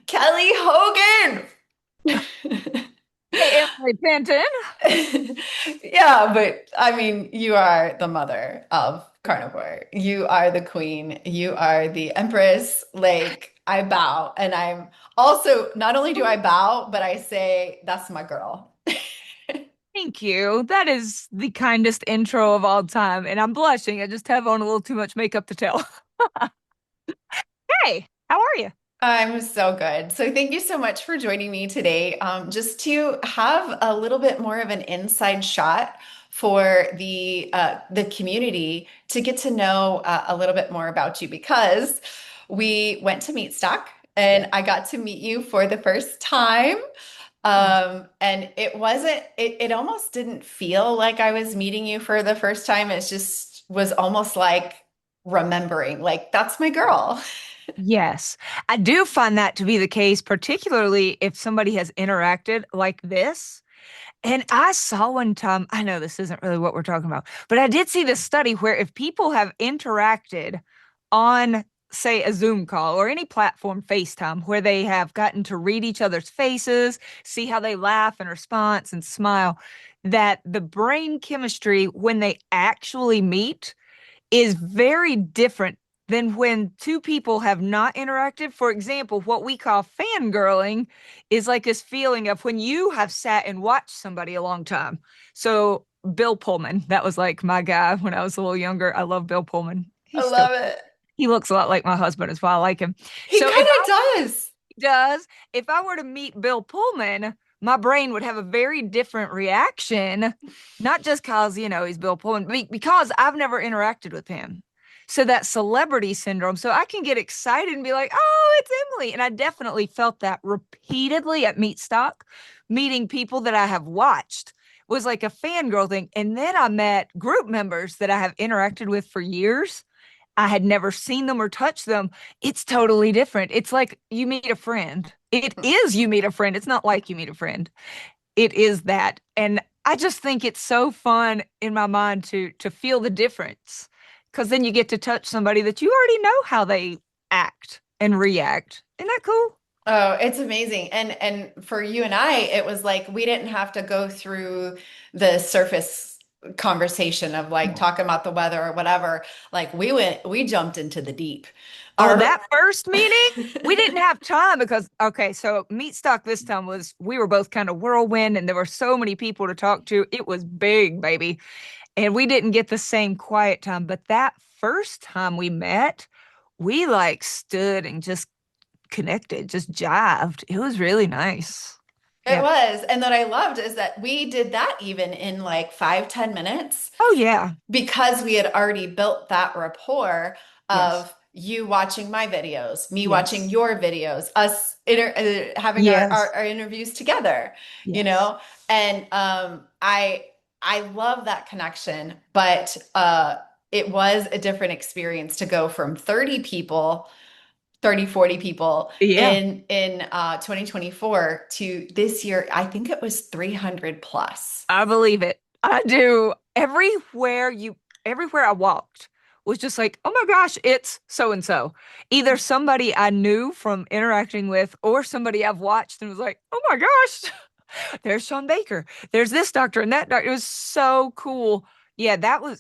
Kelly Hogan. Hey, Emily Penton. Yeah, but I mean, you are the mother of carnivore. You are the queen. You are the empress. Like, I bow. And I'm also, not only do I bow, but I say, that's my girl. Thank you. That is the kindest intro of all time, and I'm blushing. I just have on a little too much makeup to tell. Hey, how are you? I'm so good. So thank you so much for joining me today. Just to have a little bit more of an inside shot for the community to get to know a little bit more about you because we went to Meatstock Yeah. and I got to meet you for the first time. And it wasn't, it almost didn't feel like I was meeting you for the first time. It just was almost like remembering, like, that's my girl. Yes, I do find that to be the case, particularly if somebody has interacted like this. And I saw one time, I know this isn't really what we're talking about, but I did see this study where if people have interacted on, say, a Zoom call or any platform, FaceTime, where they have gotten to read each other's faces, see how they laugh and response and smile, that the brain chemistry when they actually meet is very different than when two people have not interacted. For example, what we call fangirling is like this feeling of when you have sat and watched somebody a long time. So, Bill Pullman, that was like my guy when I was a little younger. I love Bill Pullman. I He's still, love it. he looks a lot like my husband as well. I like him. He So, if kind I of does. does, if I were to meet Bill Pullman, my brain would have a very different reaction, not just because, he's Bill Pullman, but because I've never interacted with him. So that celebrity syndrome. So I can get excited and be like, oh, it's Emily. And I definitely felt that repeatedly at Meatstock, meeting people that I have watched was like a fangirl thing. And then I met group members that I have interacted with for years. I had never seen them or touched them. It's totally different. It's like you meet a friend. It is you meet a friend. It's not like you meet a friend. It is that. And I just think it's so fun in my mind to feel the difference. Because then you get to touch somebody that you already know how they act and react. Isn't that cool? Oh, it's amazing. And for you and I, it was like we didn't have to go through the surface conversation of like No. talking about the weather or whatever. Like we jumped into the deep. Oh, Our that first meeting, we didn't have time because, okay, so Meatstock this time was, we were both kind of whirlwind and there were so many people to talk to. It was big, baby. And we didn't get the same quiet time. But that first time we met, we like stood and just connected, just jived. It was really nice. It Yeah. was. And what I loved is that we did that even in like 5, 10 minutes Oh, yeah. because we had already built that rapport Yes. of you watching my videos, me watching Yes. your videos, us having Yes. our interviews together, you Yes. know? And I love that connection, but it was a different experience to go from 30 people 30, 40 people Yeah. in 2024 to this year. I think it was 300 plus. I believe it. I do. Everywhere I walked was just like, oh my gosh, it's so and so. Either somebody I knew from interacting with or somebody I've watched and was like, oh my gosh, there's Sean Baker. There's this doctor and that doctor. It was so cool. Yeah,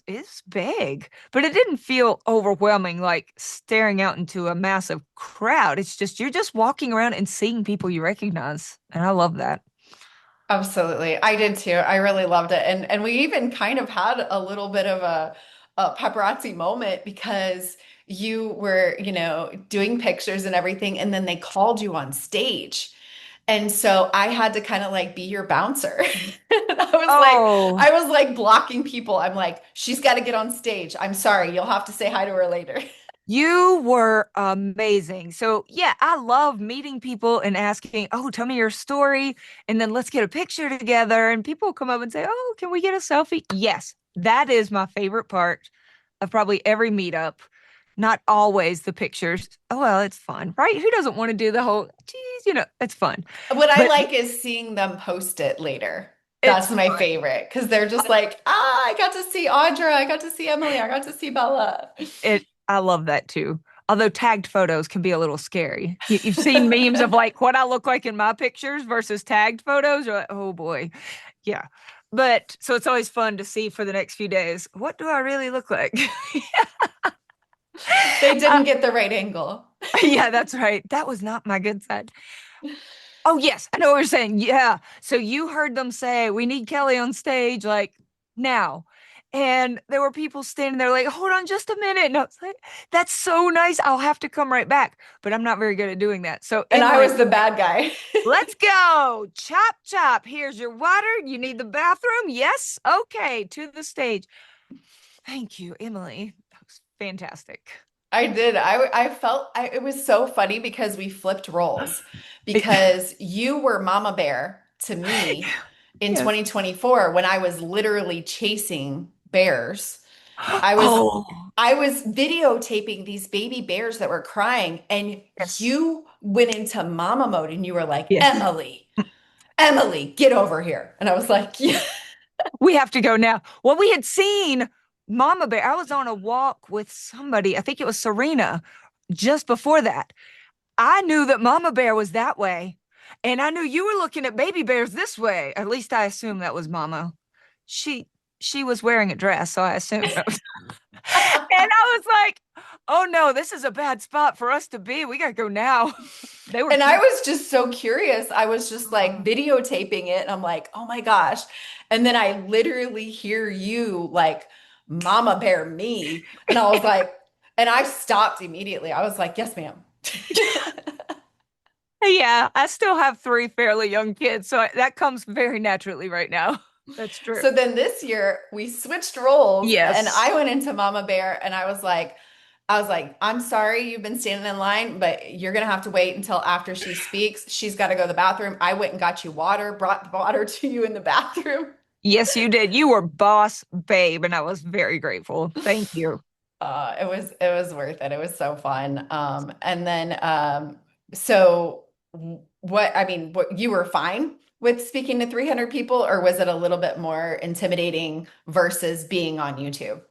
it's big, but it didn't feel overwhelming like staring out into a massive crowd. It's just, you're just walking around and seeing people you recognize. And I love that. Absolutely. I did too. I really loved it. And we even kind of had a little bit of a paparazzi moment because you were, doing pictures and everything, and then they called you on stage. And so I had to kind of like be your bouncer. Oh, I was like blocking people. I'm like, she's got to get on stage. I'm sorry, you'll have to say hi to her later. you were amazing. So, yeah, I love meeting people and asking, oh, tell me your story. And then let's get a picture together. And people come up and say, oh, can we get a selfie? Yes, that is my favorite part of probably every meetup. Not always the pictures. Oh, well, it's fun, right? Who doesn't want to do the whole, geez, it's fun. What I But like is seeing them post it later. That's it's my fun. favorite because they're just like, I got to see Audra, I got to see Emily, I got to see Bella. I love that too. Although tagged photos can be a little scary. You've seen memes of like what I look like in my pictures versus tagged photos. You're like, oh boy. Yeah. But so it's always fun to see for the next few days. What do I really look like? They uh, didn't get the right angle. yeah, that's right. That was not my good side. Oh, yes. I know what you're saying. Yeah. So you heard them say, we need Kelly on stage like now. And there were people standing there like, hold on just a minute. And I was like, that's so nice. I'll have to come right back. But I'm not very good at doing that. So And I Emily was was the like, bad guy. let's go. Chop, chop. Here's your water. You need the bathroom? Yes. Okay. To the stage. Thank you, Emily. That was fantastic. I did. It was so funny because we flipped roles because you were Mama Bear to me in Yes. 2024 when I was literally chasing bears. I was Oh, I was videotaping these baby bears that were crying, and yes. you went into mama mode and you were like, Yes. Emily, Emily, get over here. And I was like, yeah. We have to go now. Well, we had seen Mama Bear. I was on a walk with somebody, I think it was Serena, just before that. I knew that Mama Bear was that way. And I knew you were looking at baby bears this way. At least I assumed that was Mama. She she was wearing a dress, so I assumed that was. And I was like, oh no, this is a bad spot for us to be. We gotta go now. They were And I cute. was just so curious. I was just like videotaping it and I'm like, oh my gosh. And then I literally hear you like, Mama Bear me. And I was like, and I stopped immediately. I was like, yes, ma'am. Yeah, I still have three fairly young kids, so that comes very naturally right now. That's true. So then this year we switched roles and Yes. I went into Mama Bear and I was like, I'm sorry you've been standing in line, but you're gonna have to wait until after she speaks. She's got to go to the bathroom. I went and got you water, brought water to you in the bathroom. Yes, you did. You were boss babe, and I was very grateful. Thank you. It was worth it. It was so fun. And then so what I mean, what you were fine with speaking to 300 people, or was it a little bit more intimidating versus being on YouTube?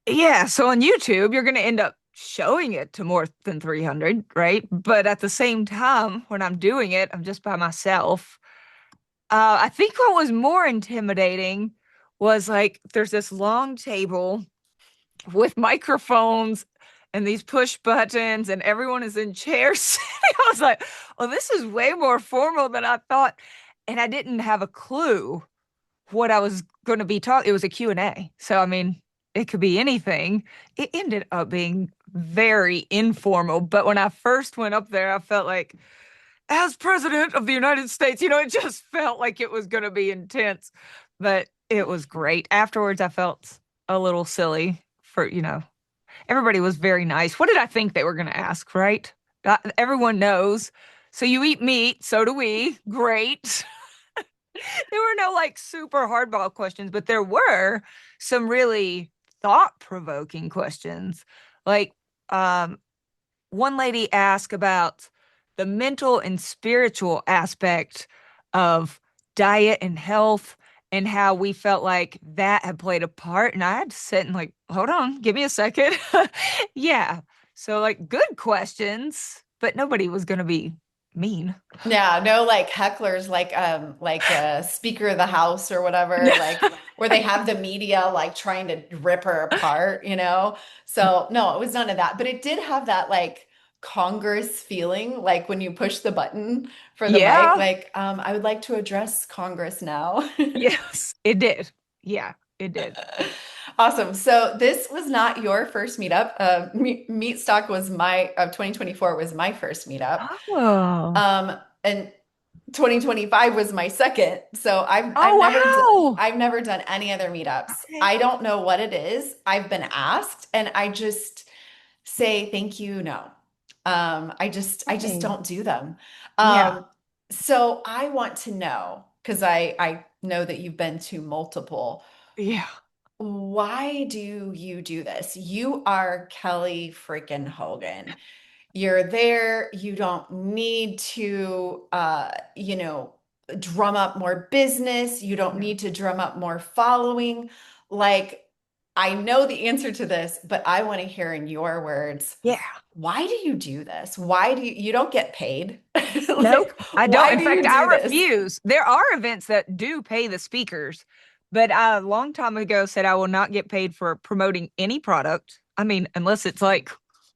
Yeah, so on YouTube, you're going to end up showing it to more than 300, right? But at the same time, when I'm doing it, I'm just by myself. I think what was more intimidating was like there's this long table with microphones and these push buttons, and everyone is in chairs. I was like, well, this is way more formal than I thought. And I didn't have a clue what I was going to be taught. It was a Q&A. So, I mean, it could be anything. It ended up being very informal. But when I first went up there, I felt like, as president of the United States, it just felt like it was going to be intense. But it was great. Afterwards, I felt a little silly for. Everybody was very nice. What did I think they were going to ask, right? Everyone knows. So you eat meat, so do we. Great. There were no like super hardball questions, but there were some really thought-provoking questions. Like one lady asked about the mental and spiritual aspect of diet and health and how we felt like that had played a part. And I had to sit and like, hold on, give me a second. Yeah. So like good questions, but nobody was going to be mean. Yeah, no like hecklers like Speaker of the House or whatever, like where they have the media like trying to rip her apart, you know? So no, it was none of that. But it did have that like Congress feeling, like when you push the button for the mic, Yeah. like I would like to address Congress now. Yes, it did. Yeah, it did. Awesome. So this was not your first meetup. Meatstock was my of 2024 was my first meetup. Oh. And 2025 was my second. So Oh, wow. I've never done any other meetups. Okay. I don't know what it is. I've been asked and I just say thank you, no. I just Okay. don't do them. Yeah. Um, so I want to know, because I know that you've been to multiple. Yeah. Why do you do this? You are Kelly freaking Hogan. You're there. You don't need to, drum up more business. You don't No. need to drum up more following. Like, I know the answer to this, but I want to hear in your words. Yeah. Why do you do this? Why do you don't get paid? Nope, Like, I don't. why In do fact, you I do this? refuse. There are events that do pay the speakers, but I, a long time ago, said I will not get paid for promoting any product. I mean, unless it's like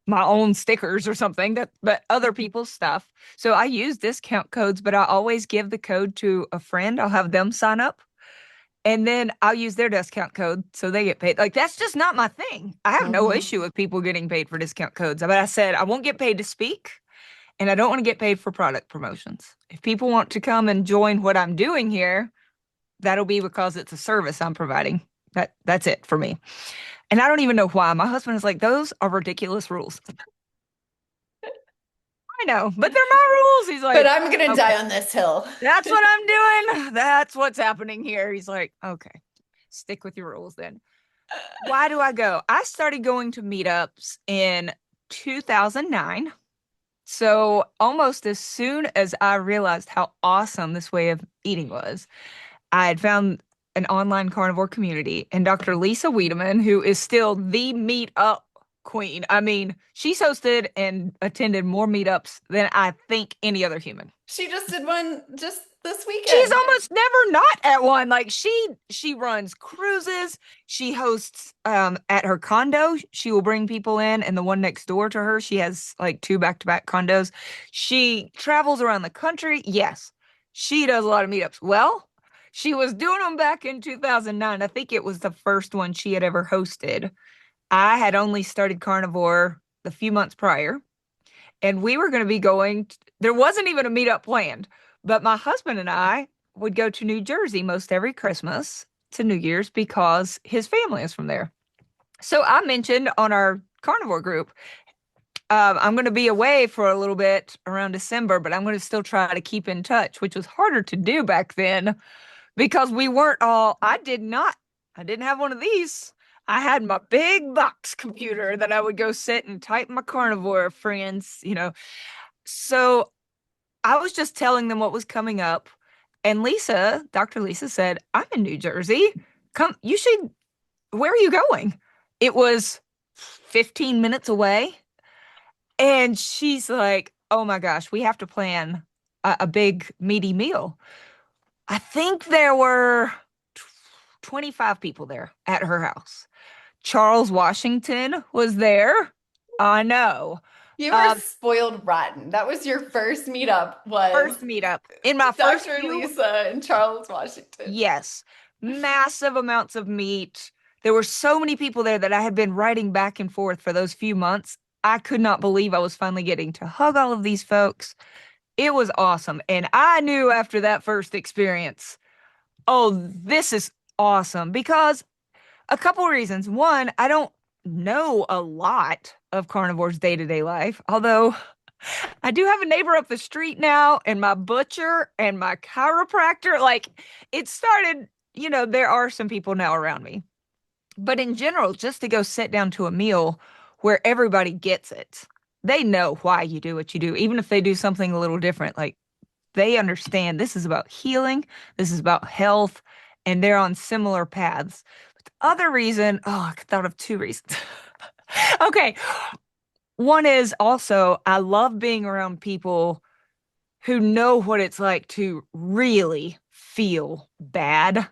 my own stickers or something that, but other people's stuff. So I use discount codes, but I always give the code to a friend. I'll have them sign up and then I'll use their discount code so they get paid. Like that's just not my thing. I have no Mhm. issue with people getting paid for discount codes, but I said I won't get paid to speak and I don't want to get paid for product promotions. If people want to come and join what I'm doing here, that'll be because it's a service I'm providing. That's it for me. And I don't even know why. My husband is like, those are ridiculous rules. I know, but they're my rules. He's But like, I'm gonna okay, die on this hill. that's what I'm doing. That's what's happening here. He's like, okay, stick with your rules then. Why do I go? I started going to meetups in 2009. So almost as soon as I realized how awesome this way of eating was, I had found an online carnivore community and Dr. Lisa Wiedemann, who is still the meetup queen. I mean, she's hosted and attended more meetups than I think any other human. She just did one just this She's weekend. almost never not at one. Like she runs cruises. She hosts at her condo. She will bring people in, and the one next door to her, she has like two back-to-back condos. She travels around the country. Yes, she does a lot of meetups. Well, she was doing them back in 2009. I think it was the first one she had ever hosted. I had only started carnivore the few months prior and we were going to be going there wasn't even a meetup planned, but my husband and I would go to New Jersey most every Christmas to New Year's because his family is from there. So I mentioned on our carnivore group, I'm going to be away for a little bit around December, but I'm going to still try to keep in touch, which was harder to do back then because we weren't all, I didn't have one of these. I had my big box computer that I would go sit and type my carnivore friends, so I was just telling them what was coming up. And Lisa, Dr. Lisa said, I'm in New Jersey. Come, you should, where are you going? It was 15 minutes away. And she's like, oh my gosh, we have to plan a big meaty meal. I think there were 25 people there at her house. Charles Washington was there. I know. You were Um, spoiled rotten. That was your first meetup was First meetup. In my first Dr. few Lisa and Charles Washington. Yes, massive amounts of meat. There were so many people there that I had been writing back and forth for those few months. I could not believe I was finally getting to hug all of these folks. It was awesome. And I knew after that first experience, oh, this is awesome because a couple of reasons. One, I don't know a lot of carnivores' day-to-day life, although I do have a neighbor up the street now, and my butcher and my chiropractor. Like it started, there are some people now around me. But in general, just to go sit down to a meal where everybody gets it, they know why you do what you do, even if they do something a little different. Like they understand this is about healing, this is about health, and they're on similar paths. But the other reason, oh, I thought of two reasons. Okay. One is also I love being around people who know what it's like to really feel bad.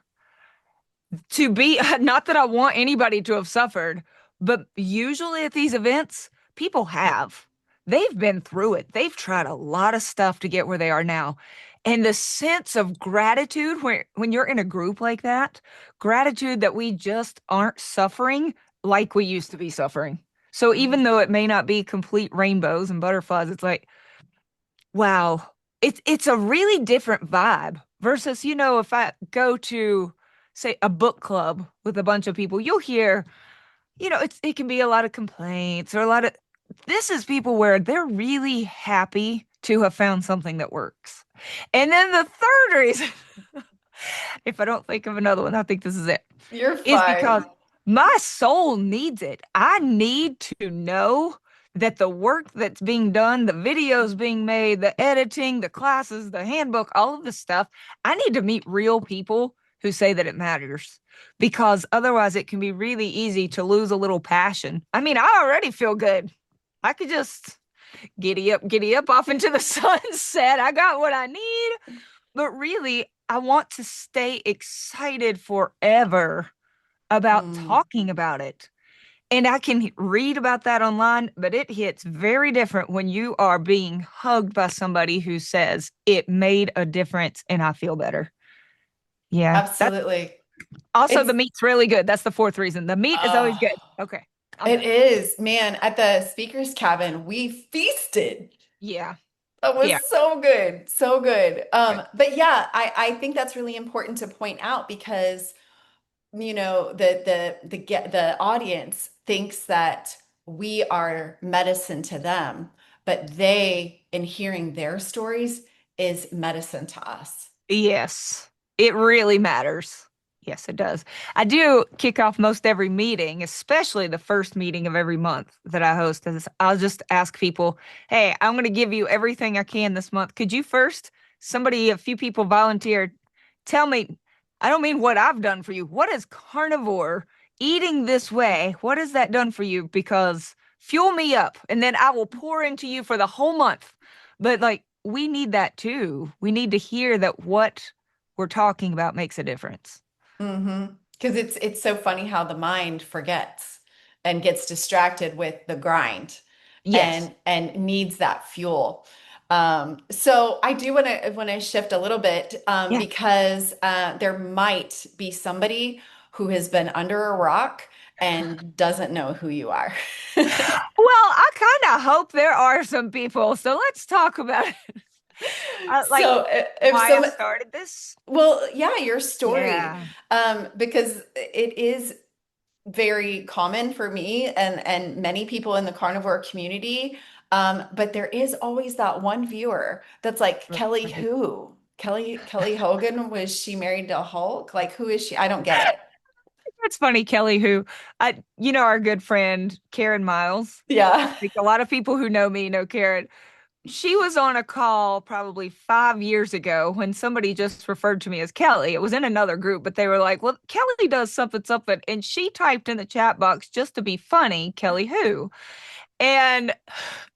To be, not that I want anybody to have suffered, but usually at these events, people have. They've been through it. They've tried a lot of stuff to get where they are now. And the sense of gratitude when you're in a group like that, gratitude that we just aren't suffering like we used to be suffering. So even though it may not be complete rainbows and butterflies, it's like, wow, it's a really different vibe versus, if I go to say a book club with a bunch of people, you'll hear, it can be a lot of complaints or a lot of this is people where they're really happy to have found something that works. And then the third reason, if I don't think of another one, I think this is it, You're is because fine. my soul needs it. I need to know that the work that's being done, the videos being made, the editing, the classes, the handbook, all of this stuff, I need to meet real people who say that it matters, because otherwise it can be really easy to lose a little passion. I mean, I already feel good. I could just giddy up off into the sunset. I got what I need. But really, I want to stay excited forever about Mm, talking about it. And I can read about that online, but it hits very different when you are being hugged by somebody who says it made a difference and I feel better. Yeah. That's absolutely. also It's the meat's really good. That's the fourth reason. The meat is always uh good. Okay. I'm it done. is, man, at the speaker's cabin, we feasted. Yeah. That Yeah. was so good. So good. Good. But yeah, I think that's really important to point out because the audience thinks that we are medicine to them, but they, in hearing their stories, is medicine to us. Yes, it really matters. Yes, it does. I do kick off most every meeting, especially the first meeting of every month that I host. Is I'll just ask people, "Hey, I'm going to give you everything I can this month. Could you first, a few people volunteered, tell me, I don't mean what I've done for you. What is carnivore eating this way? What has that done for you? Because fuel me up, and then I will pour into you for the whole month." But like, we need that too. We need to hear that what we're talking about makes a difference. Mm-hmm. Because it's so funny how the mind forgets and gets distracted with the grind Yes. and needs that fuel. So I do want to shift a little bit Yeah. because there might be somebody who has been under a rock and doesn't know who you are. Well, I kind of hope there are some people. So let's talk about it. Like So if why I some started this. well, yeah, your story, Yeah. because it is very common for me and many people in the carnivore community. But there is always that one viewer that's like, Kelly Right. who? Kelly Hogan, was she married to Hulk? Like, who is she? I don't get it. It's funny, Kelly, who our good friend Karen Miles. Yeah. Like a lot of people who know me know Karen. She was on a call probably 5 years ago when somebody just referred to me as Kelly. It was in another group, but they were like, well, Kelly does something, something. And she typed in the chat box just to be funny, Kelly who? And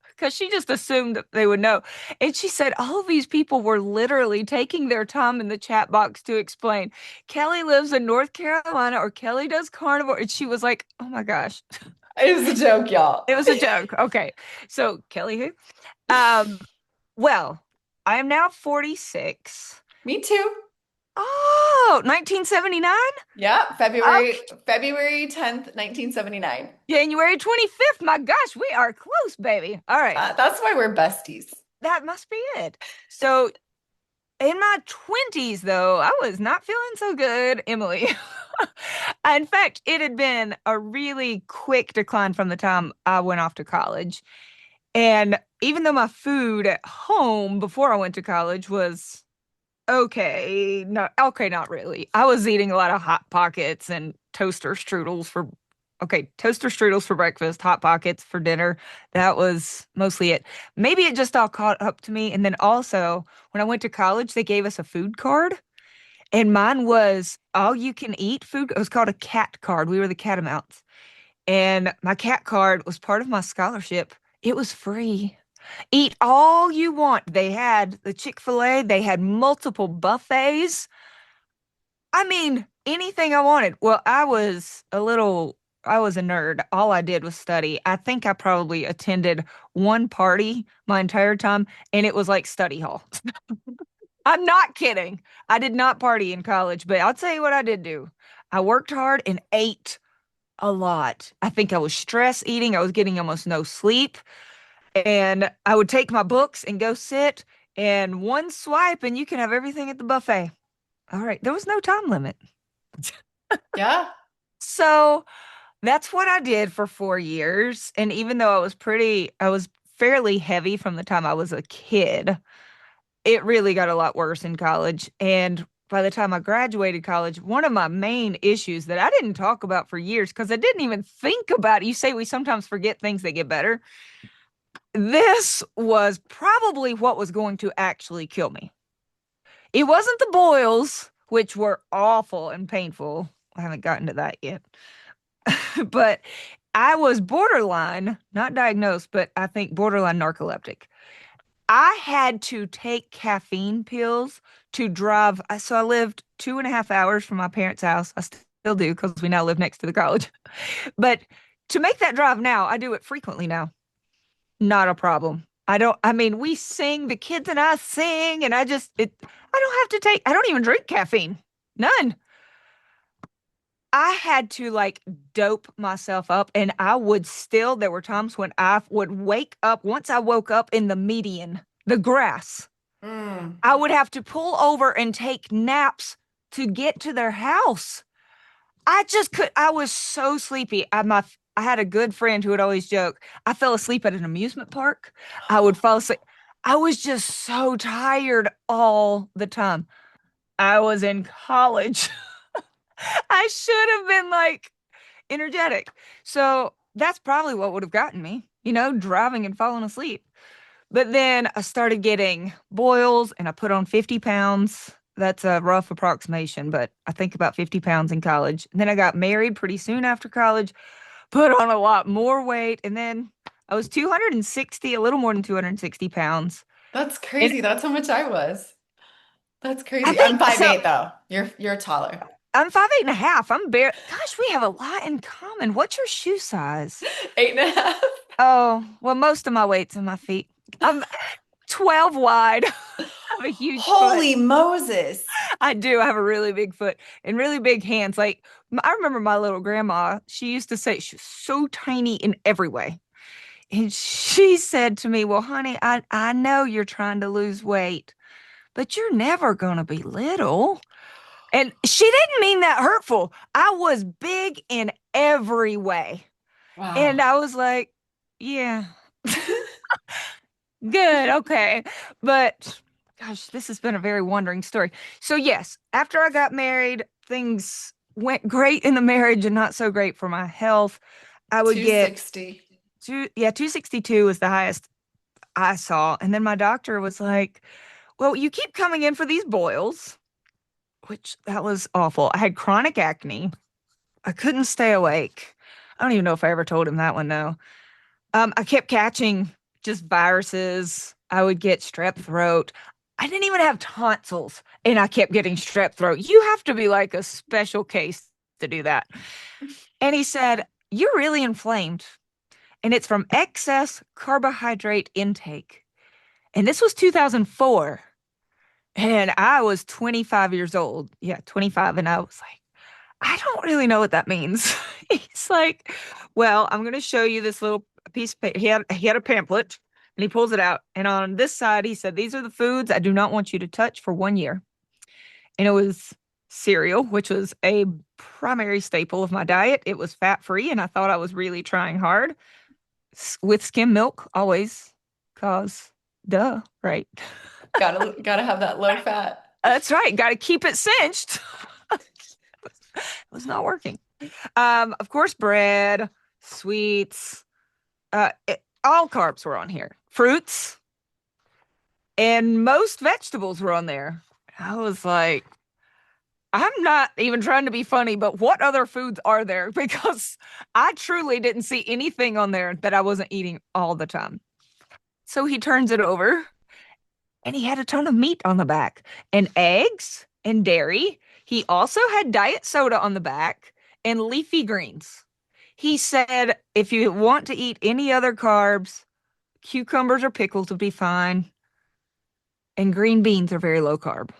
because she just assumed that they would know. And she said all of these people were literally taking their time in the chat box to explain Kelly lives in North Carolina or Kelly does carnivore. And she was like, oh my gosh, It was a joke, y'all. it was a joke. Okay. So, Kelly who? Um, well, I am now 46. Me too. Oh, 1979? Yeah, Okay. February 10th, 1979. January 25th. My gosh, we are close, baby. All right. That's why we're besties. That must be it. So, in my 20s, though, I was not feeling so good, Emily. In fact, it had been a really quick decline from the time I went off to college. And even though my food at home before I went to college was okay, not really. I was eating a lot of hot pockets and toaster strudels for breakfast, hot pockets for dinner. That was mostly it. Maybe it just all caught up to me. And then also, when I went to college, they gave us a food card, and mine was all you can eat food. It was called a cat card. We were the catamounts. And my cat card was part of my scholarship. It was free. Eat all you want. They had the Chick-fil-A, they had multiple buffets. I mean, anything I wanted. Well, I was a nerd. All I did was study. I think I probably attended one party my entire time, and it was like study hall. I'm not kidding. I did not party in college, but I'll tell you what I did do. I worked hard and ate a lot. I think I was stress eating. I was getting almost no sleep. And I would take my books and go sit, and one swipe, and you can have everything at the buffet. All right. There was no time limit. Yeah. So that's what I did for 4 years. And even though I was fairly heavy from the time I was a kid, it really got a lot worse in college. And by the time I graduated college, one of my main issues that I didn't talk about for years because I didn't even think about it. You say we sometimes forget things that get better. This was probably what was going to actually kill me. It wasn't the boils, which were awful and painful. I haven't gotten to that yet. But I was borderline, not diagnosed, but I think borderline narcoleptic. I had to take caffeine pills to drive. So I lived 2.5 hours from my parents' house. I still do because we now live next to the college. But to make that drive now, I do it frequently now. Not a problem. I mean, we sing, the kids and I sing, and I don't have to I don't even drink caffeine. None. I had to like dope myself up, and there were times when I would wake up, once I woke up in the median, the grass, Mm. I would have to pull over and take naps to get to their house. I was so sleepy. I had a good friend who would always joke, I fell asleep at an amusement park. I would fall asleep. I was just so tired all the time. I was in college. I should have been like energetic. So that's probably what would have gotten me, driving and falling asleep. But then I started getting boils and I put on 50 pounds. That's a rough approximation, but I think about 50 pounds in college. And then I got married pretty soon after college, put on a lot more weight. And then I was 260, a little more than 260 pounds. That's And crazy. That's how much I was. That's I crazy. think I'm five so. eight though. You're taller. I'm 5'8.5". Gosh, we have a lot in common. What's your shoe size? 8.5. Oh, well, most of my weight's in my feet. I'm 12 wide. I have a huge foot. Holy Moses. I do. I have a really big foot and really big hands. Like, I remember my little grandma, she used to say she was so tiny in every way. And she said to me, well, honey, I know you're trying to lose weight, but you're never going to be little. And she didn't mean that hurtful. I was big in every way. And Wow. I was like, yeah, good. Okay. But gosh, this has been a very wandering story. So, yes, after I got married, things went great in the marriage and not so great for my health. I would get 260. 262 was the highest I saw. And then my doctor was like, well, you keep coming in for these boils, which that was awful. I had chronic acne. I couldn't stay awake. I don't even know if I ever told him that one, though. I kept catching just viruses. I would get strep throat. I didn't even have tonsils, and I kept getting strep throat. You have to be like a special case to do that. And he said, you're really inflamed, and it's from excess carbohydrate intake. And this was 2004. And I was 25 years old. Yeah, 25. And I was like, I don't really know what that means. He's like, well, I'm going to show you this little piece of paper. He had a pamphlet and he pulls it out. And on this side, he said, these are the foods I do not want you to touch for 1 year. And it was cereal, which was a primary staple of my diet. It was fat free. And I thought I was really trying hard with skim milk always, cause duh, right? Gotta have that low fat. That's right. Got to keep it cinched. It was not working. Of course, bread, sweets, all carbs were on here. Fruits and most vegetables were on there. I was like, I'm not even trying to be funny, but what other foods are there? Because I truly didn't see anything on there that I wasn't eating all the time. So he turns it over and he had a ton of meat on the back and eggs and dairy. He also had diet soda on the back and leafy greens. He said, if you want to eat any other carbs, cucumbers or pickles would be fine. And green beans are very low carb.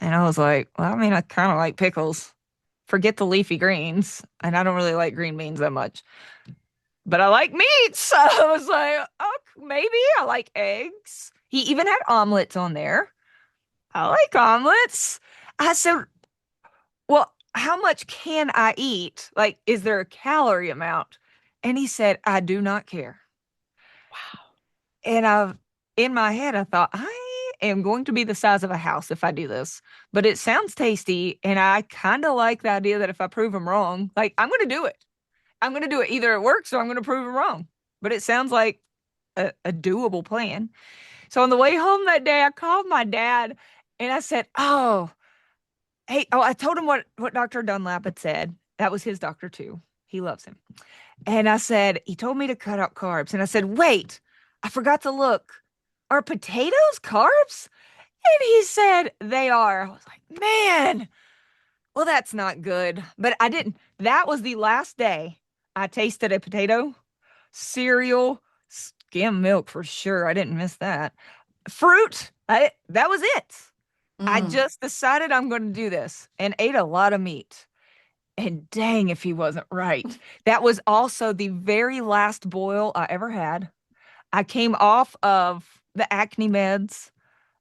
And I was like, well, I mean, I kind of like pickles. Forget the leafy greens. And I don't really like green beans that much. But I like meats. So I was like, oh, maybe I like eggs. He even had omelets on there. I like omelets. I said, well, how much can I eat? Like, is there a calorie amount? And he said, I do not care. Wow. And in my head, I thought, I am going to be the size of a house if I do this. But it sounds tasty. And I kind of like the idea that if I prove him wrong, like, I'm going to do it. I'm going to do it. Either it works or I'm going to prove him wrong. But it sounds like a doable plan. So on the way home that day, I called my dad and I said, oh, Hey, oh, I told him what Dr. Dunlap had said. That was his doctor too. He loves him. And I said, he told me to cut out carbs. And I said, wait, I forgot to look. Are potatoes carbs? And he said, they are. I was like, man, well, that's not good. But I didn't. That was the last day I tasted a potato, cereal, skim milk for sure. I didn't miss that. Fruit, that was it. I Mm. just decided I'm going to do this and ate a lot of meat. And dang, if he wasn't right. That was also the very last boil I ever had. I came off of the acne meds.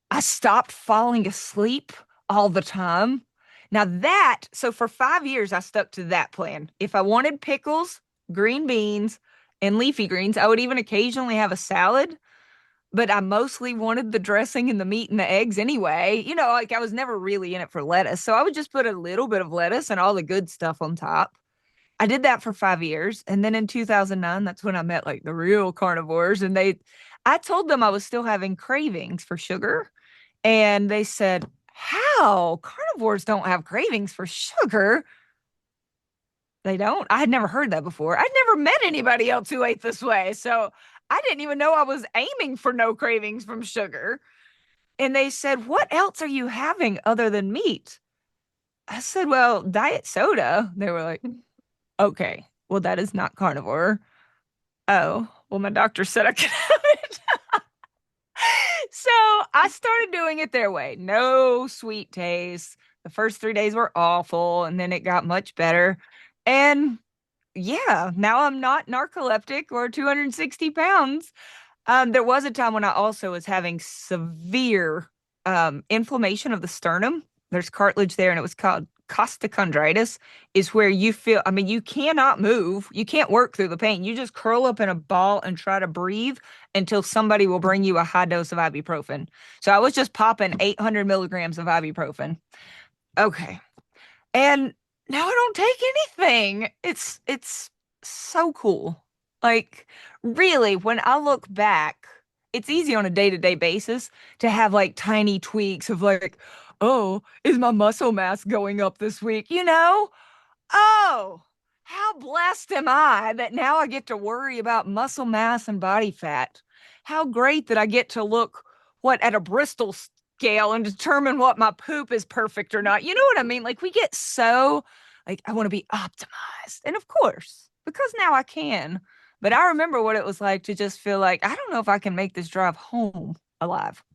I stopped falling asleep all the time. Now so for 5 years, I stuck to that plan. If I wanted pickles, green beans, and leafy greens, I would even occasionally have a salad, but I mostly wanted the dressing and the meat and the eggs anyway. Like I was never really in it for lettuce. So I would just put a little bit of lettuce and all the good stuff on top. I did that for 5 years. And then in 2009, that's when I met like the real carnivores. And I told them I was still having cravings for sugar. And they said, how? Carnivores don't have cravings for sugar. They don't. I had never heard that before. I'd never met anybody else who ate this way. So I didn't even know I was aiming for no cravings from sugar. And they said, what else are you having other than meat? I said, well, diet soda. They were like, okay, well, that is not carnivore. Oh, well, my doctor said I could have it. So I started doing it their way. No sweet taste. The first 3 days were awful, and then it got much better. And yeah, now I'm not narcoleptic or 260 pounds. There was a time when I also was having severe inflammation of the sternum. There's cartilage there, and it was called costochondritis, is where you feel, I mean, you cannot move. You can't work through the pain. You just curl up in a ball and try to breathe until somebody will bring you a high dose of ibuprofen. So I was just popping 800 milligrams of ibuprofen. Okay. And now I don't take anything. It's so cool. Like really, when I look back, it's easy on a day-to-day basis to have like tiny tweaks of like, oh, is my muscle mass going up this week? Oh, how blessed am I that now I get to worry about muscle mass and body fat. How great that I get to look at a Bristol scale and determine what my poop is perfect or not. You know what I mean? Like we get so like I want to be optimized. And of course, because now I can. But I remember what it was like to just feel like I don't know if I can make this drive home alive. Yeah.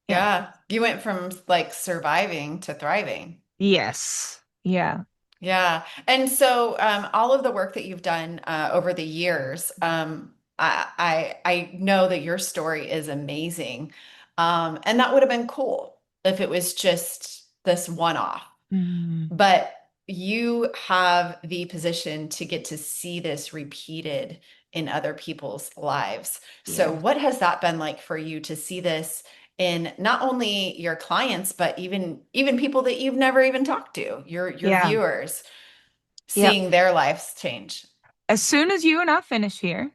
Yeah. You went from like surviving to thriving. Yes. Yeah. Yeah. And so all of the work that you've done over the years, I know that your story is amazing. And that would have been cool if it was just this one-off. Mm, But you have the position to get to see this repeated in other people's lives. So yeah. what has that been like for you to see this in not only your clients, but even people that you've never even talked to, your Yeah. viewers, Yep. seeing their lives change? As soon as you and I finish here,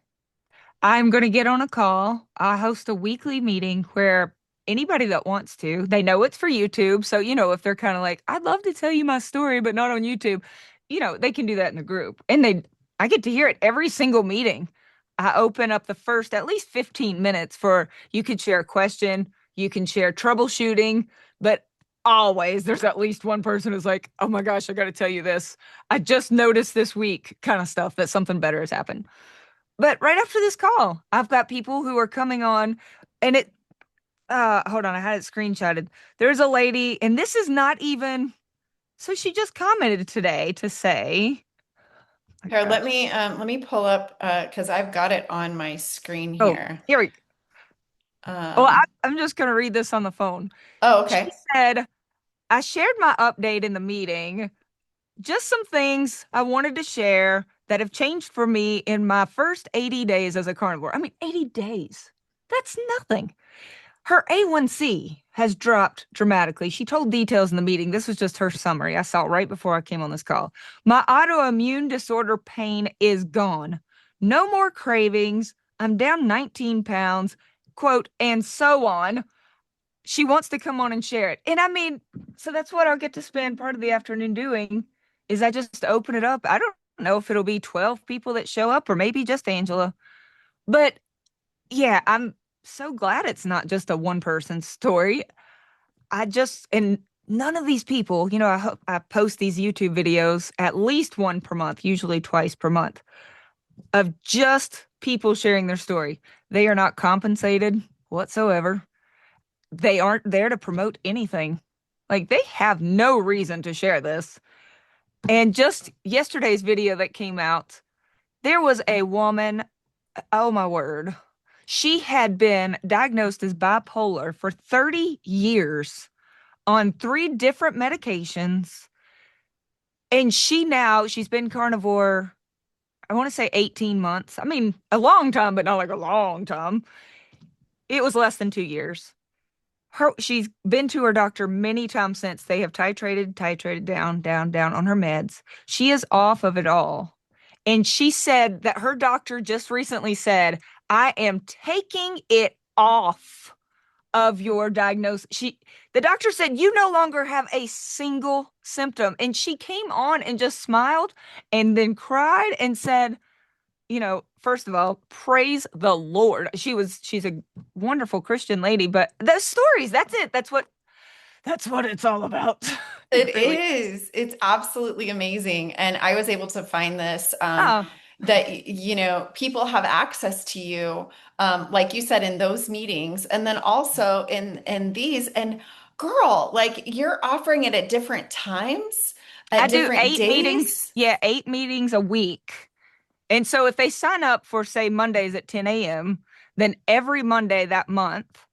I'm going to get on a call. I host a weekly meeting where anybody that wants to, they know it's for YouTube. So, if they're kind of like, I'd love to tell you my story, but not on YouTube, they can do that in the group. And I get to hear it every single meeting. I open up the first at least 15 minutes for you could share a question, you can share troubleshooting, but always there's at least one person who's like, oh my gosh, I got to tell you this. I just noticed this week kind of stuff that something better has happened. But right after this call, I've got people who are coming on and hold on, I had it screenshotted. There's a lady, and this is not even, so she just commented today to say, oh my Here, gosh. let me pull up because I've got it on my screen Oh, here. here we go. Well, Um, I'm just going to read this on the phone. oh, She okay. said, I shared my update in the meeting. Just some things I wanted to share that have changed for me in my first 80 days as a carnivore. I mean, 80 days. That's nothing. Her A1C has dropped dramatically. She told details in the meeting. This was just her summary. I saw it right before I came on this call. My autoimmune disorder pain is gone. No more cravings. I'm down 19 pounds, quote, and so on. she wants to come on and share it. And I mean, so that's what I'll get to spend part of the afternoon doing is I just open it up. I don't know if it'll be 12 people that show up or maybe just Angela. But yeah, I'm so glad it's not just a one person story. And none of these people, I post these YouTube videos at least one per month, usually twice per month, of just people sharing their story. They are not compensated whatsoever. They aren't there to promote anything. Like they have no reason to share this. And just yesterday's video that came out, there was a woman, oh my word. She had been diagnosed as bipolar for 30 years on 3 different medications. And she's been carnivore, I want to say 18 months. I mean, a long time, but not like a long time. It was less than 2 years. She's been to her doctor many times since. They have titrated down, down, down on her meds. She is off of it all. And she said that her doctor just recently said, I am taking it off of your diagnosis. The doctor said you no longer have a single symptom. And she came on and just smiled and then cried and said, first of all, praise the Lord. She's a wonderful Christian lady, but those stories, that's it. That's what it's all about. It It really. is. It's absolutely amazing. And I was able to find this Oh, that, people have access to you, like you said, in those meetings, and then also in these. And girl, like you're offering it at different times, I at do different 8 meetings. days. Yeah, 8 meetings a week. And so if they sign up for, say, Mondays at 10 a.m., then every Monday that month,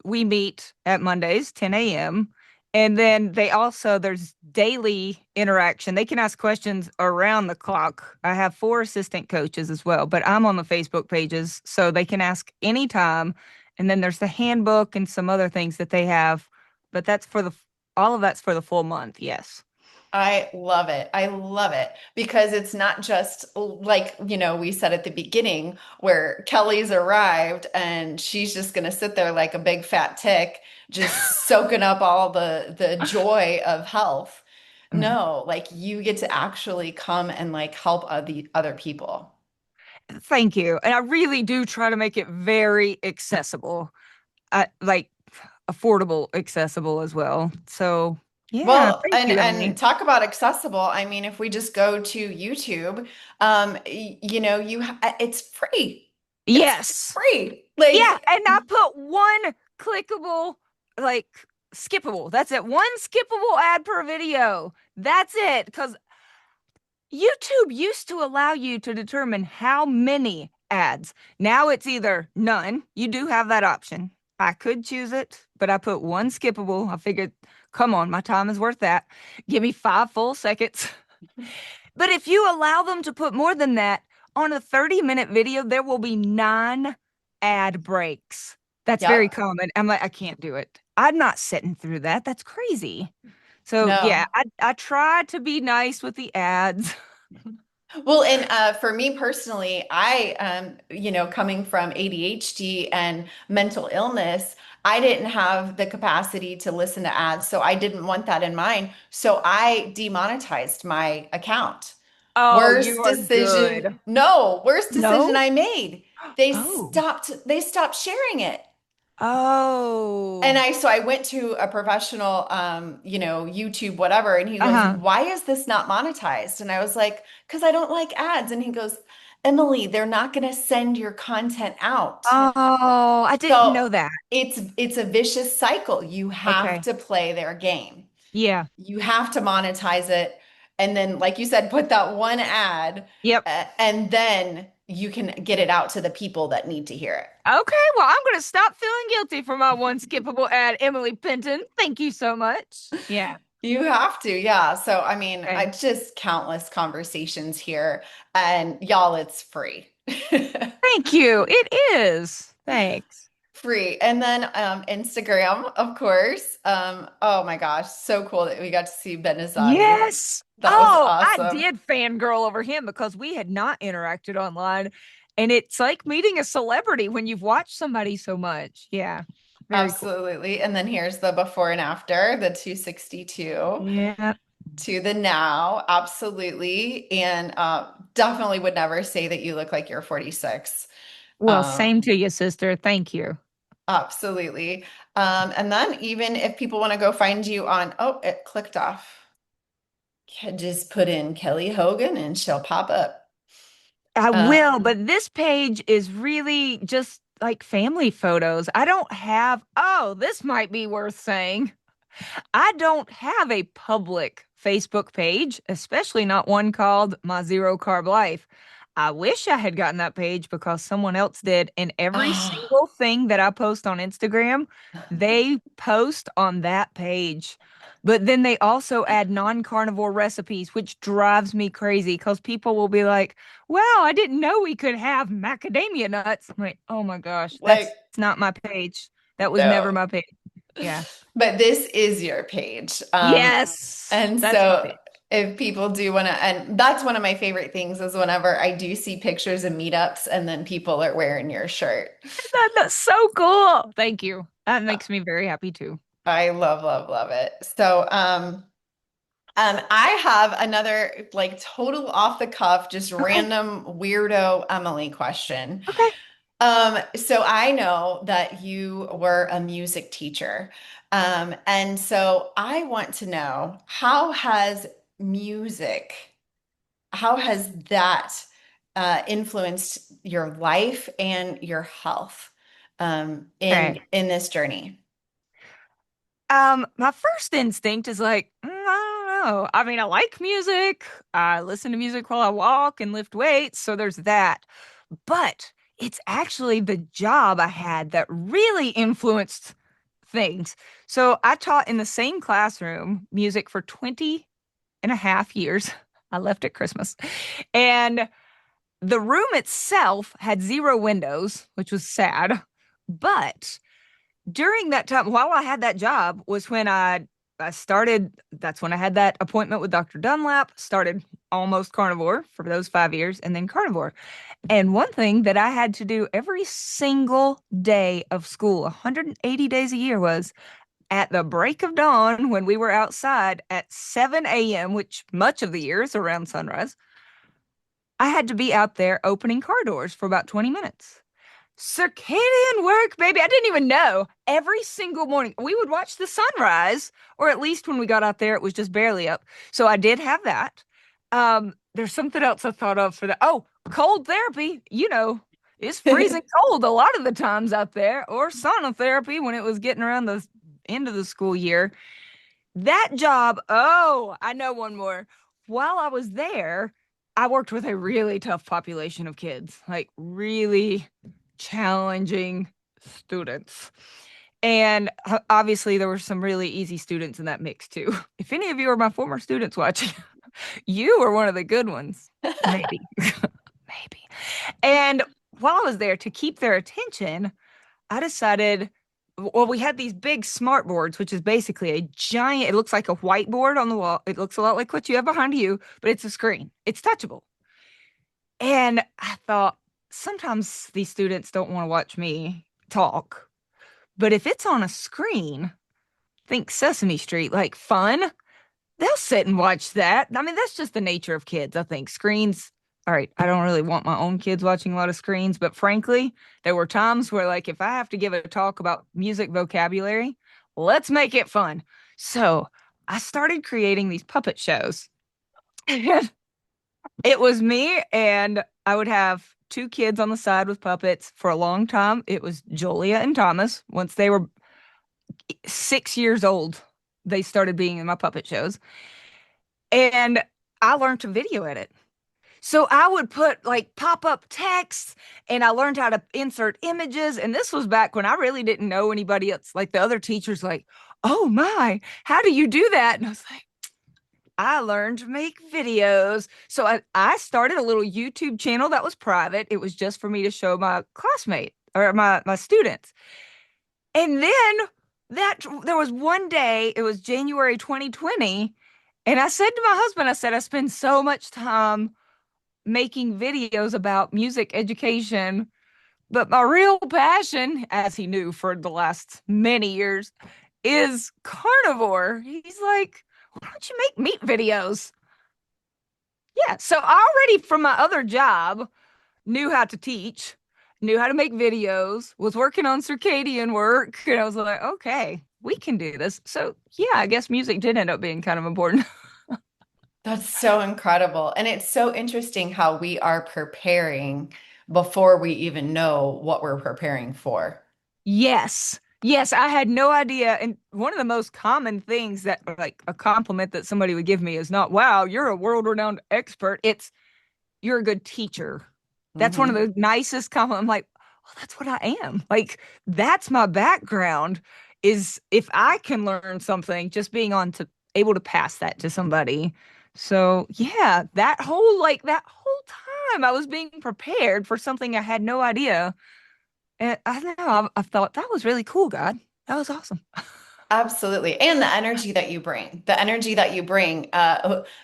we meet at Mondays, 10 a.m. And then there's daily interaction. They can ask questions around the clock. I have 4 assistant coaches as well, but I'm on the Facebook pages, so they can ask anytime. And then there's the handbook and some other things that they have, but all of that's for the full month. Yes. I love it. I love it because it's not just like, we said at the beginning where Kelly's arrived and she's just going to sit there like a big fat tick, just soaking up all the joy of health. Mm. No, like you get to actually come and like help other people. Thank you. And I really do try to make it very accessible, like affordable, accessible as well. So, yeah, Well, thank and you, and Emily. talk about accessible. I mean, if we just go to YouTube, it's free. It's Yes. free. Yeah. Like And I put one clickable, like skippable. That's it. One skippable ad per video. That's it. Because YouTube used to allow you to determine how many ads. Now it's either none. You do have that option. I could choose it, but I put one skippable. I figured, come on, my time is worth that. Give me 5 full seconds. But if you allow them to put more than that on a 30-minute video, there will be 9 ad breaks. That's very yep. common. I'm like, I can't do it. I'm not sitting through that. That's crazy. So yeah, No. I try to be nice with the ads. Well, and for me personally, coming from ADHD and mental illness, I didn't have the capacity to listen to ads, so I didn't want that in mind. So I demonetized my account. Oh, you Worst are decision, good. no, worst decision No? I made. Oh. They stopped sharing it. And Oh. I went to a professional, YouTube, whatever, and he goes, Uh-huh. "Why is this not monetized?" And I was like, "Because I don't like ads." And he goes, "Emily, they're not going to send your content out." Oh, I didn't So know that. it's a vicious cycle. You have Okay. to play their game. Yeah. You have to monetize it, and then, like you said, put that one ad, Yep. and then you can get it out to the people that need to hear it. Okay, well, I'm gonna stop feeling guilty for my one skippable ad, Emily Penton. Thank you so much. Yeah. You have to, yeah. So, I mean, I Okay. just countless conversations here, and y'all, it's free. Thank you. It is. Thanks. Free. And then Instagram, of course. Oh my gosh, so cool that we got to see Benazati. Yes. That was Oh, I awesome. did fangirl over him because we had not interacted online. And it's like meeting a celebrity when you've watched somebody so much. Yeah. Very cool. Absolutely. And then here's the before and after, the 262 Yeah. to the now. Absolutely. And definitely would never say that you look like you're 46. Well, Um, same to you, sister. Thank you. absolutely. And then even if people want to go find you on, oh, it clicked off. Just put in Kelly Hogan and she'll pop up. I Uh, will, but this page is really just like family photos. I don't have, oh, this might be worth saying. I don't have a public Facebook page, especially not one called My Zero Carb Life. I wish I had gotten that page because someone else did. And every ah, single thing that I post on Instagram, they post on that page. But then they also add non-carnivore recipes, which drives me crazy because people will be like, wow, I didn't know we could have macadamia nuts. I'm like, oh my gosh, that's like, not my page. That was never no. my page. Yeah. But this is your page. Yes, And that's my so page. if people do want to, and that's one of my favorite things is whenever I do see pictures of meetups and then people are wearing your shirt. That's so cool. Thank you. That makes me very happy too. I love, love, love it. So, I have another like total off the cuff, just Okay. random weirdo Emily question. Okay. So I know that you were a music teacher. And so I want to know how has music, how has that influenced your life and your health All right. in this journey? My first instinct is like, I don't know. I mean, I like music. I listen to music while I walk and lift weights, so there's that. But it's actually the job I had that really influenced things. So I taught in the same classroom music for 20 and a half years. I left at Christmas. And the room itself had zero windows, which was sad. But during that time, while I had that job, was when I started. That's when I had that appointment with Dr. Dunlap. Started almost carnivore for those 5 years, and then carnivore. And one thing that I had to do every single day of school, 180 days a year, was at the break of dawn when we were outside at 7 a.m., which much of the year is around sunrise. I had to be out there opening car doors for about 20 minutes. Circadian work, baby. I didn't even know. Every single morning, we would watch the sunrise, or at least when we got out there, it was just barely up. So I did have that. There's something else I thought of for that. Oh, cold therapy. It's freezing cold a lot of the times out there, or sauna therapy when it was getting around the end of the school year. That job, oh, I know one more. While I was there, I worked with a really tough population of kids, like really challenging students. And obviously, there were some really easy students in that mix too. If any of you are my former students watching, you were one of the good ones. Maybe. Maybe. And while I was there to keep their attention, I decided, well, we had these big smart boards, which is basically a giant, it looks like a whiteboard on the wall. It looks a lot like what you have behind you, but it's a screen. It's touchable. And I thought, sometimes these students don't want to watch me talk, but if it's on a screen, think Sesame Street, like fun, they'll sit and watch that. I mean, that's just the nature of kids, I think. Screens, all right, I don't really want my own kids watching a lot of screens, but frankly, there were times where, like, if I have to give a talk about music vocabulary, let's make it fun. So I started creating these puppet shows. And it was me, and I would have two kids on the side with puppets for a long time. It was Julia and Thomas. Once they were 6 years old, they started being in my puppet shows. And I learned to video edit. So I would put like pop up text and I learned how to insert images. And this was back when I really didn't know anybody else. Like the other teachers, like, oh my, how do you do that? And I was like, I learned to make videos. So I started a little YouTube channel that was private. It was just for me to show my classmate or my students. And then that there was one day, it was January 2020, and I said to my husband, I said, I spend so much time making videos about music education But my real passion, as he knew for the last many years, is carnivore. He's like, why don't you make meat videos? Yeah. So I already, from my other job, knew how to teach, knew how to make videos, was working on circadian work. And I was like, okay, we can do this. So yeah, I guess music did end up being kind of important. That's so incredible. And it's so interesting how we are preparing before we even know what we're preparing for. Yes. Yes, I had no idea. And one of the most common things that, like, a compliment that somebody would give me is not, wow, you're a world-renowned expert. It's, you're a good teacher. That's one of Hmm. the nicest compliments. I'm like, well, that's what I am. Like, that's my background, is if I can learn something, just being on to able to pass that to somebody. So yeah, that whole time I was being prepared for something I had no idea. And I don't know, I thought that was really cool, God. That was awesome. Absolutely. And the energy that you bring, the energy that you bring.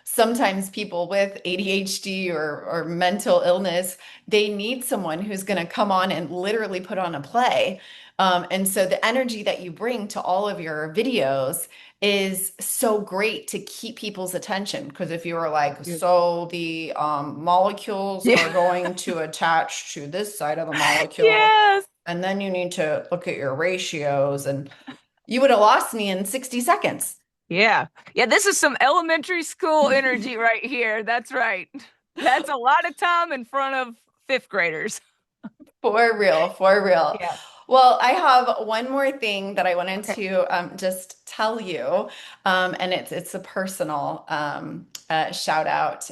Sometimes people with ADHD or mental illness, they need someone who's going to come on and literally put on a play. And so the energy that you bring to all of your videos is so great to keep people's attention. Because if you were like, Yeah. so the molecules Yeah. are going to attach to this side of the molecule, Yes. and then you need to look at your ratios and you would have lost me in 60 seconds. Yeah. Yeah, this is some elementary school energy right here. That's right. That's a lot of time in front of fifth graders. For real, for real. Yeah. Well, I have one more thing that I wanted Okay. to just tell you, and it's a personal shout out.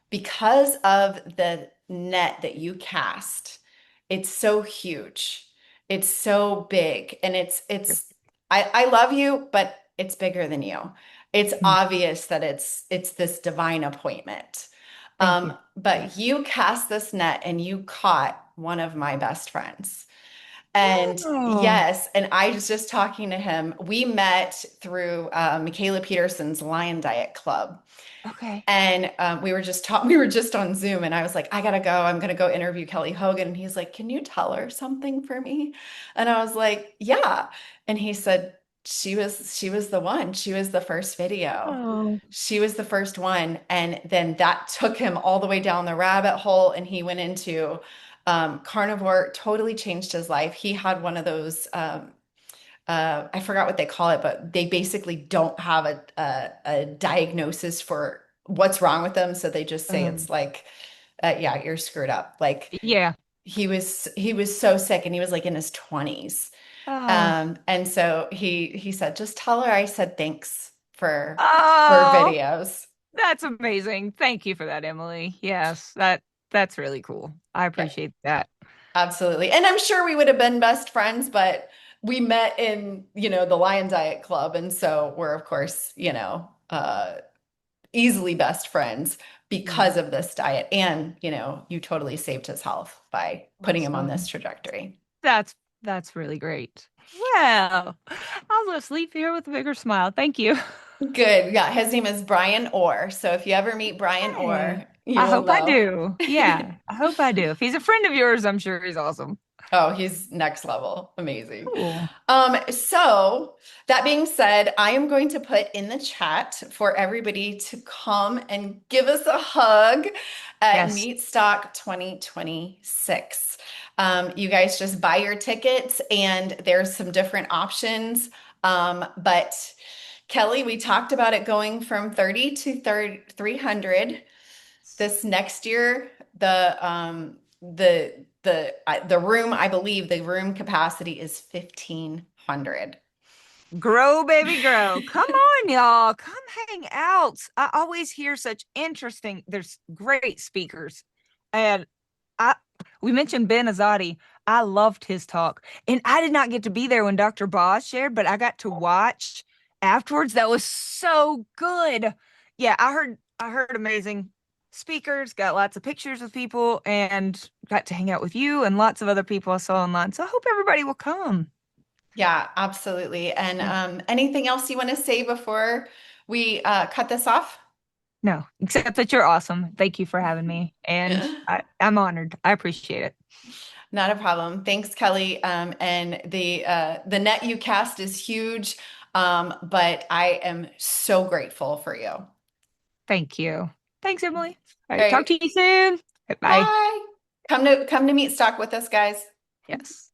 Because of the net that you cast, it's so huge. It's so big, and I love you, but it's bigger than you. It's Mm, obvious that it's this divine appointment. thank you. Yeah. But you cast this net and you caught one of my best friends. And Oh, yes, and I was just talking to him. We met through Michaela Peterson's Lion Diet Club. okay. And we were just on Zoom, and I was like, I gotta go. I'm gonna go interview Kelly Hogan. And he's like, can you tell her something for me? And I was like, yeah. And he said, she was the one. She was the first video. Oh, She was the first one. And then that took him all the way down the rabbit hole, and he went into carnivore, totally changed his life. He had one of those I forgot what they call it, but they basically don't have a diagnosis for what's wrong with them. So they just say it's um, like, yeah, you're screwed up. Like yeah. he was so sick, and he was like in his 20s. Oh, And so he said, just tell her I said thanks for oh, videos. that's amazing. Thank you for that, Emily. Yes, that's really cool. I Yeah, appreciate that. absolutely. And I'm sure we would have been best friends, but we met in, the Lion Diet Club. And so we're, of course, easily best friends Yeah. because of this diet. And, you totally saved his health by putting him on this Awesome. trajectory. That's that's really great. Well, I'll go sleep here with a bigger smile. Thank you. Good. Yeah, his name is Brian Orr. So if you ever meet Brian Hey, Orr, you I will hope I know. do. Yeah, I hope I do. If he's a friend of yours, I'm sure he's awesome. Oh, he's next level. Amazing. Cool. So that being said, I am going to put in the chat for everybody to come and give us a hug at Yes. Meatstock 2026. You guys just buy your tickets, and there's some different options. But Kelly, we talked about it going from 30 to 300 this next year. The room, I believe the room capacity is 1,500. Grow, baby, grow. Come on, y'all. Come hang out. I always hear such interesting, there's great speakers. And I we mentioned Ben Azadi. I loved his talk. And I did not get to be there when Dr. Boz shared, but I got to watch afterwards. That was so good. Yeah, I heard amazing speakers, got lots of pictures of people, and got to hang out with you and lots of other people I saw online. So I hope everybody will come. Yeah, absolutely. And Yeah. anything else you want to say before we cut this off? No, except that you're awesome. Thank you for having me. And I'm honored. I appreciate it. Not a problem. Thanks, Kelly. And the net you cast is huge, but I am so grateful for you. All Thank you. Thanks, Emily. All right, talk right, to you soon. Bye. bye. Come to Meatstock with us, guys. Yes.